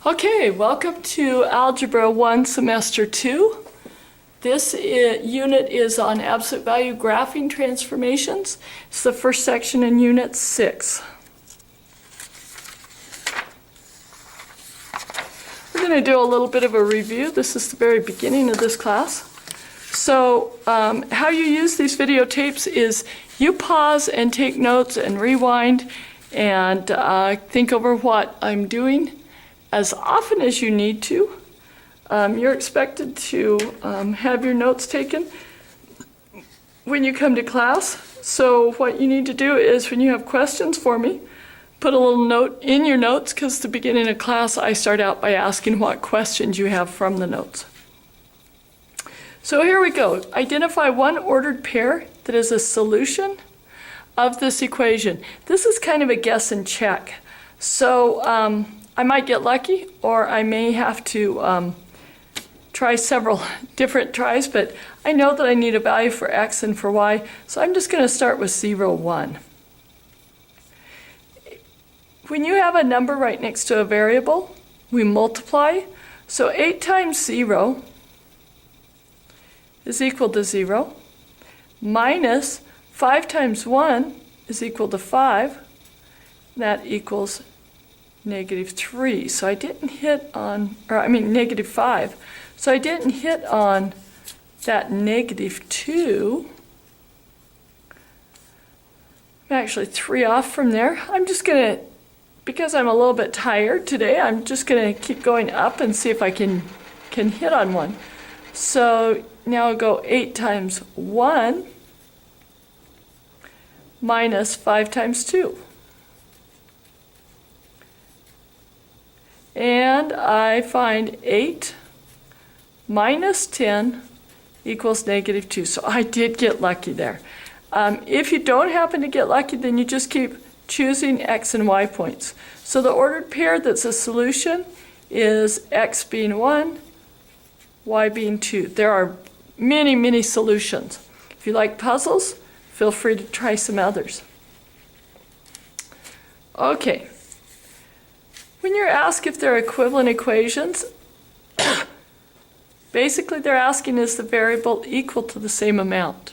Okay, welcome to Algebra 1 Semester 2. This unit is on absolute value graphing transformations. It's the first section in Unit 6. We're going to do a little bit of a review. This is the very beginning of this class. So how you use these videotapes is you pause and take notes and rewind and think over what I'm doing as often as you need to. You're expected to have your notes taken when you come to class. So what you need to do is when you have questions for me, put a little note in your notes, because at the beginning of class I start out by asking what questions you have from the notes. So here we go. Identify one ordered pair that is a solution of this equation. This is kind of a guess and check. So I might get lucky, or I may have to try several different tries, but I know that I need a value for x and for y, so I'm just going to start with 0, 1. When you have a number right next to a variable, we multiply. So 8 times 0 is equal to 0, minus 5 times 1 is equal to 5. That equals -3. So I didn't hit on, -5. So I didn't hit on that -2. I'm actually 3 off from there. I'm just going to, because I'm a little bit tired today, I'm just going to keep going up and see if I can hit on one. So now I'll go 8 times 1 minus 5 times 2. And I find 8 minus 10 equals -2. So I did get lucky there. If you don't happen to get lucky, then you just keep choosing x and y points. So the ordered pair that's a solution is x being 1, y being 2. There are many, many solutions. If you like puzzles, feel free to try some others. Okay. When you're asked if they're equivalent equations, basically they're asking is the variable equal to the same amount.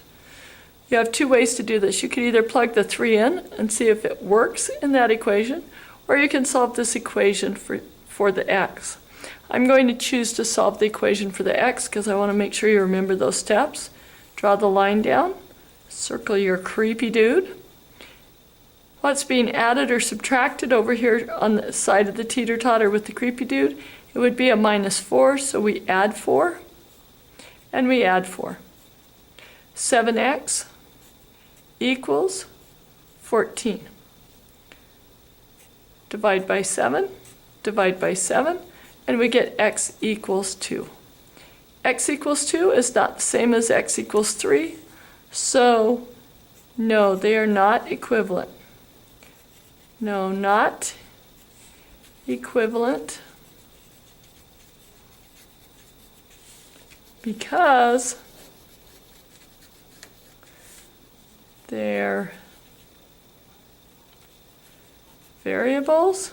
You have two ways to do this. You can either plug the 3 in and see if it works in that equation, or you can solve this equation for the x. I'm going to choose to solve the equation for the x because I want to make sure you remember those steps. Draw the line down, circle your creepy dude. What's being added or subtracted over here on the side of the teeter-totter with the creepy dude? It would be a -4, so we add 4, and we add 4. 7x equals 14. Divide by 7, and we get x equals 2. X equals 2 is not the same as x equals 3, so no, they are not equivalent. No, not equivalent, because their variables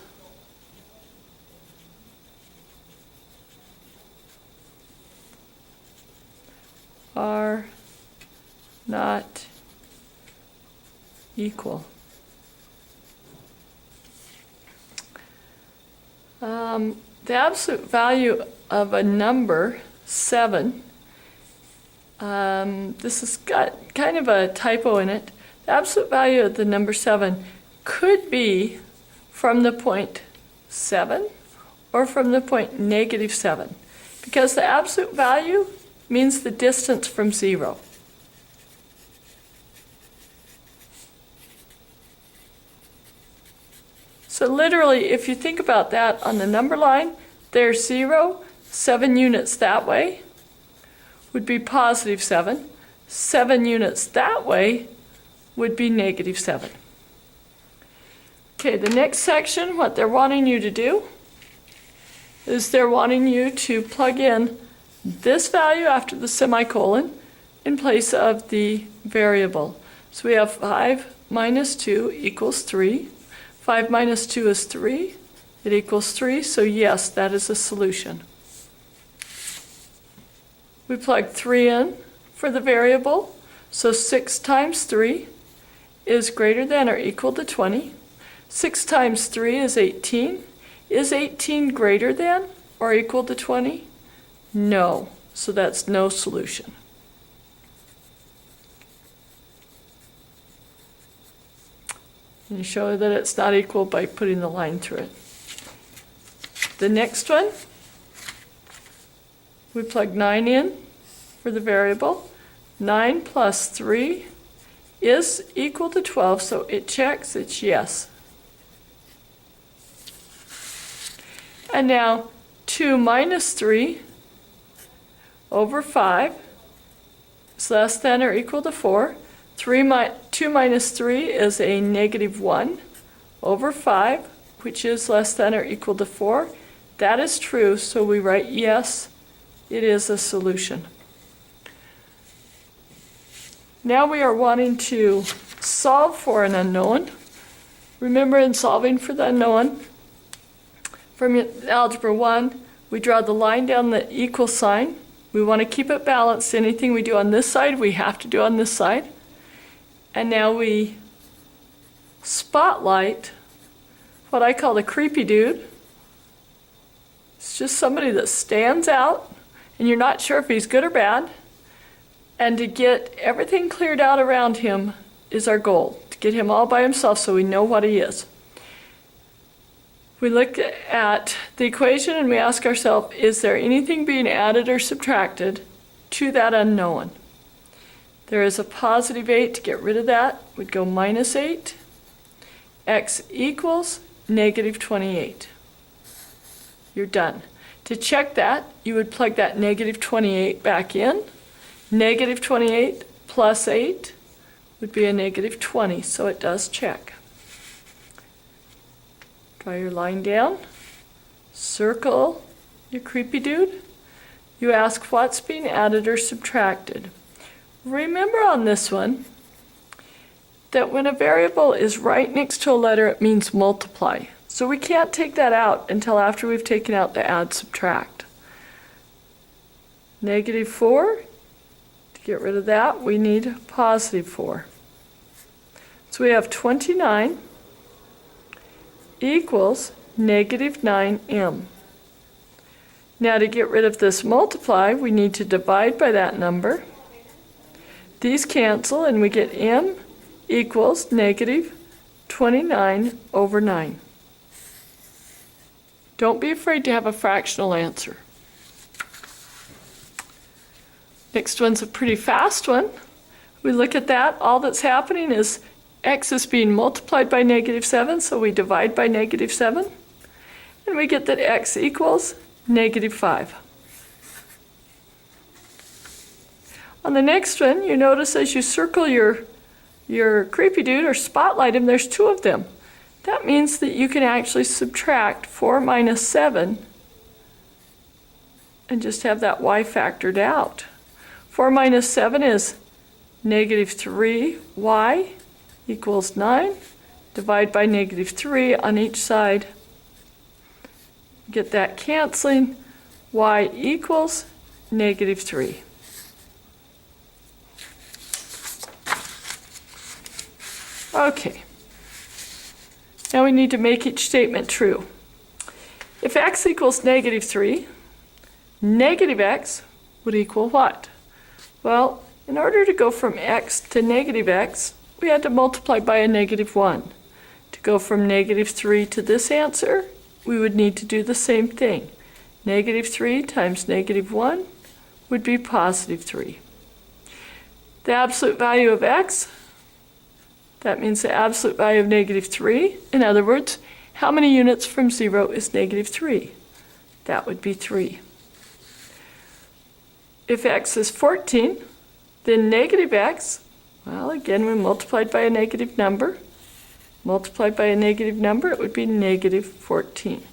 are not equal. The absolute value of a number, 7, this has got kind of a typo in it. The absolute value of the number 7 could be from the point 7 or from the point -7, because the absolute value means the distance from 0. So literally, if you think about that on the number line, there's 0, 7 units that way would be +7. 7 units that way would be -7. Okay, the next section, what they're wanting you to do is they're wanting you to plug in this value after the semicolon in place of the variable. So we have 5 minus 2 equals 3. 5 minus 2 is 3. It equals 3, so yes, that is a solution. We plug 3 in for the variable, so 6 times 3 is greater than or equal to 20. 6 times 3 is 18. Is 18 greater than or equal to 20? No, so that's no solution. And you show that it's not equal by putting the line through it. The next one, we plug 9 in for the variable. 9 plus 3 is equal to 12, so it checks, it's yes. And now 2 minus 3 over 5 is less than or equal to 4. 2 minus 3 is a negative 1 over 5, which is less than or equal to 4. That is true, so we write yes, it is a solution. Now we are wanting to solve for an unknown. Remember, in solving for the unknown, from Algebra 1, we draw the line down the equal sign. We want to keep it balanced. Anything we do on this side, we have to do on this side. And now we spotlight what I call the creepy dude. It's just somebody that stands out, and you're not sure if he's good or bad. And to get everything cleared out around him is our goal, to get him all by himself so we know what he is. We look at the equation and we ask ourselves, is there anything being added or subtracted to that unknown? There is a positive 8. To get rid of that, we'd go minus 8. X equals negative 28. You're done. To check that, you would plug that negative 28 back in. Negative 28 plus 8 would be a negative 20, so it does check. Draw your line down, circle your creepy dude. You ask what's being added or subtracted. Remember on this one that when a variable is right next to a letter, it means multiply. So we can't take that out until after we've taken out the add subtract. Negative 4, to get rid of that, we need positive 4. So we have 29 equals negative 9m. Now to get rid of this multiply, we need to divide by that number. These cancel and we get m equals negative 29 over 9. Don't be afraid to have a fractional answer. Next one's a pretty fast one. We look at that, all that's happening is x is being multiplied by negative 7, so we divide by negative 7, and we get that x equals negative 5. On the next one, you notice as you circle your creepy dude or spotlight him, there's 2 of them. That means that you can actually subtract 4 minus 7 and just have that y factored out. 4 minus 7 is negative 3y equals 9. Divide by negative 3 on each side. Get that canceling. Y equals negative 3. Okay. Now we need to make each statement true. If x equals negative 3, negative x would equal what? Well, in order to go from x to negative x, we had to multiply by a negative 1. To go from negative 3 to this answer, we would need to do the same thing. Negative 3 times negative 1 would be positive 3. The absolute value of x, that means the absolute value of negative 3. In other words, how many units from 0 is negative 3? That would be 3. If x is 14, then negative x, well, again, we multiplied by a negative number. Multiplied by a negative number, it would be negative 14.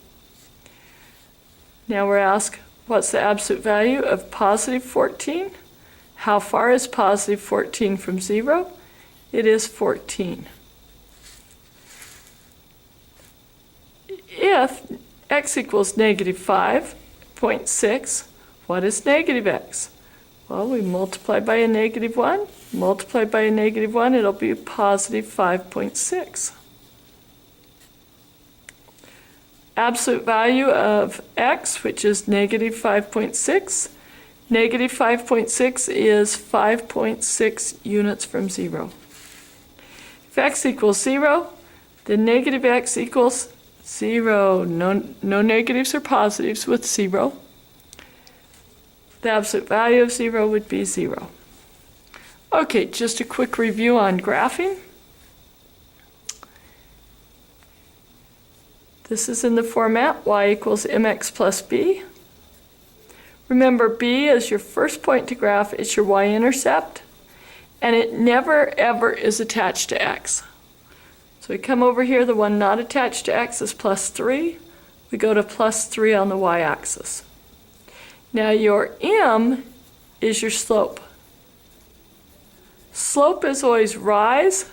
Now we're asked, what's the absolute value of positive 14? How far is positive 14 from 0? It is 14. If x equals negative 5.6. What is negative x? Well, we multiply by a negative 1, multiply by a negative 1, it'll be positive 5.6. Absolute value of x, which is negative 5.6. Negative 5.6 is 5.6 units from 0. If x equals 0, then negative x equals 0. No negatives or positives with 0. The absolute value of 0 would be 0. Okay, just a quick review on graphing. This is in the format y equals mx plus b. Remember, b is your first point to graph. It's your y-intercept, and it never, ever is attached to x. So we come over here, the one not attached to x is plus 3. We go to plus 3 on the y-axis. Now your m is your slope. Slope is always rise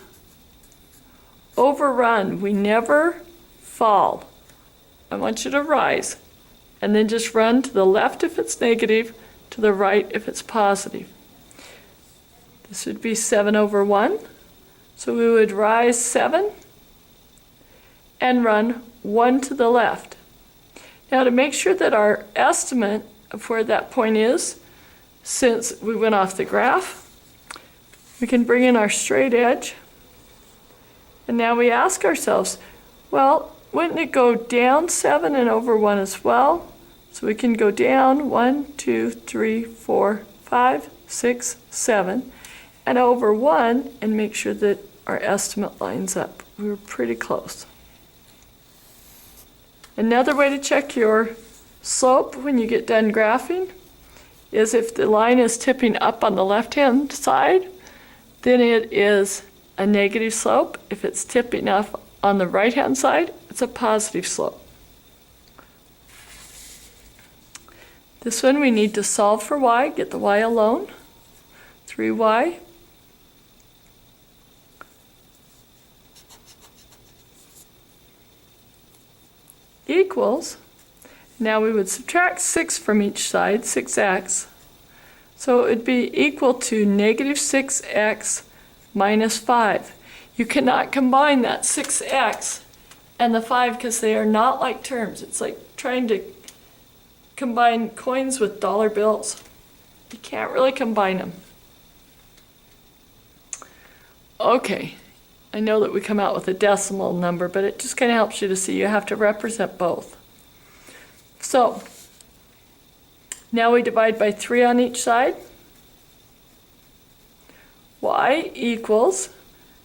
over run. We never fall. I want you to rise and then just run to the left if it's negative, to the right if it's positive. This would be 7 over 1. So we would rise 7 and run 1 to the left. Now to make sure that our estimate of where that point is, since we went off the graph, we can bring in our straight edge. And now we ask ourselves, well, wouldn't it go down 7 and over 1 as well? So we can go down 1, 2, 3, 4, 5, 6, 7, and over 1 and make sure that our estimate lines up. We were pretty close. Another way to check your slope when you get done graphing is if the line is tipping up on the left-hand side, then it is a negative slope. If it's tipping up on the right-hand side, it's a positive slope. This one we need to solve for y, get the y alone. 3y equals, now we would subtract 6 from each side, 6x. So it would be equal to negative 6x minus 5. You cannot combine that 6x and the 5 because they are not like terms. It's like trying to combine coins with dollar bills. You can't really combine them. Okay, I know that we come out with a decimal number, but it just kind of helps you to see you have to represent both. So now we divide by 3 on each side. Y equals,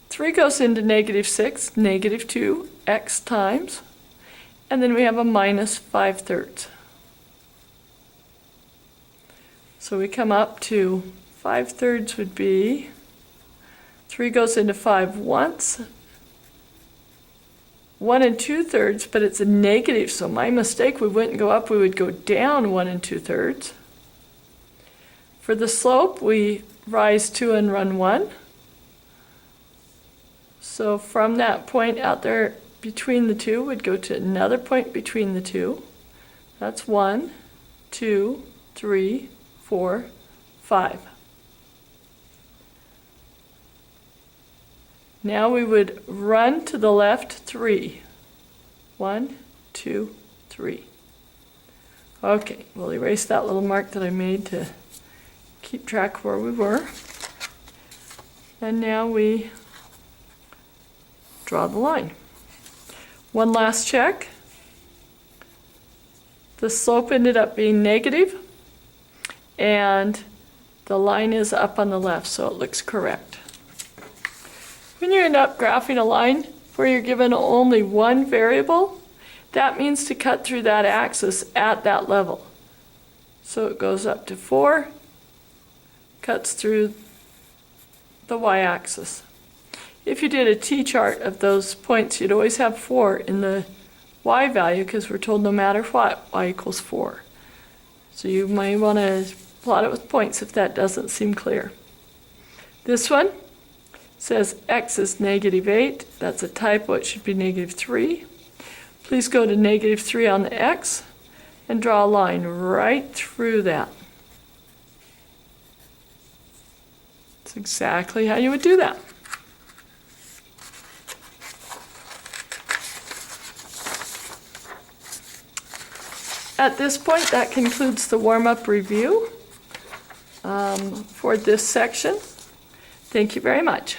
3 goes into negative 6, negative 2, x times, and then we have a minus 5/3. So we come up to 5/3 would be, 3 goes into 5 once, 1 2/3, but it's a negative, so my mistake, we wouldn't go up, we would go down 1 2/3. For the slope, we rise 2 and run 1. So from that point out there between the two, we'd go to another point between the two. That's 1, 2, 3, 4, 5. Now we would run to the left 3. 1, 2, 3. Okay, we'll erase that little mark that I made to keep track of where we were. And now we draw the line. One last check. The slope ended up being negative, and the line is up on the left, so it looks correct. When you end up graphing a line where you're given only one variable, that means to cut through that axis at that level. So it goes up to 4, cuts through the y-axis. If you did a t-chart of those points, you'd always have 4 in the y value because we're told no matter what, y equals 4. So you might want to plot it with points if that doesn't seem clear. This one says x is negative 8. That's a typo. It should be negative 3. please go to -3 on the X and draw a line right through that. That's exactly how you would do that. At this point, that concludes the warm-up review for this section. Thank you very much.